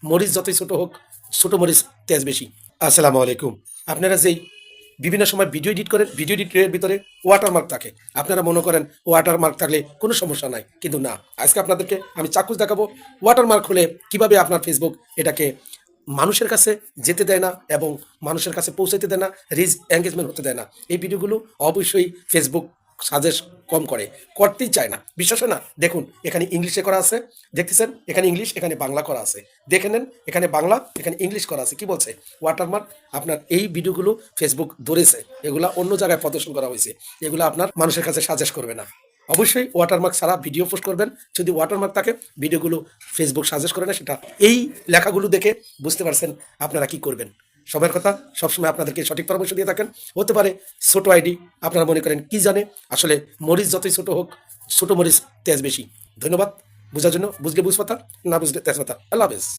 মরিচ যতই ছোট হোক, ছোট মরিচ তেজ বেশি। আসসালামু আলাইকুম। আপনারা যেই বিভিন্ন সময় ভিডিও এডিট করেন, ভিডিও এডিটের ভিতরে ওয়াটারমার্ক থাকে। আপনারা মনে করেন ওয়াটারমার্ক থাকলে কোনো সমস্যা নাই, কিন্তু না। আজকে আপনাদেরকে আমি চাক্ষুষ দেখাবো ওয়াটারমার্ক হলে কিভাবে আপনার ফেসবুক এটাকে মানুষের কাছে যেতে দেয় না এবং মানুষের কাছে পৌঁছাতে দেয় না, রিচ এঙ্গেজমেন্ট হতে দেয় না। এই ভিডিওগুলো অবশ্যই ফেসবুক সাজেস্ট কম করে, করতেই চায় না। বিশ্বাস হয় না? দেখুন, এখানে ইংলিশে করা আছে, দেখতেছেন? এখানে ইংলিশ, এখানে বাংলা করা আছে। দেখে নেন, এখানে বাংলা, এখানে ইংলিশ করা আছে। কি বলছে? ওয়াটারমার্ক আপনার এই ভিডিওগুলো ফেসবুক ধরেছে, এগুলা অন্য জায়গায় প্রদর্শন করা হয়েছে, এগুলো আপনার মানুষের কাছে সাজেস্ট করবে না। অবশ্যই ওয়াটারমার্ক ছাড়া ভিডিও পোস্ট করবেন। যদি ওয়াটারমার্ক থাকে, ভিডিওগুলো ফেসবুক সাজেস্ট করে না, সেটা এই লেখাগুলো দেখে বুঝতে পারছেন আপনারা কি করবেন। সবার কথা সবসময় আপনাদেরকে সঠিক পরামর্শ দিয়ে থাকেন। হতে পারে ছোট আইডি, আপনারা মনে করেন কি জানে, আসলে মরিচ যতই ছোট হোক, ছোট মরিচ তেজ বেশি। ধন্যবাদ বোঝার জন্য। বুঝলে বুঝপাতা, না বুঝলে তেজপাতা। আল্লাহ হাফেজ।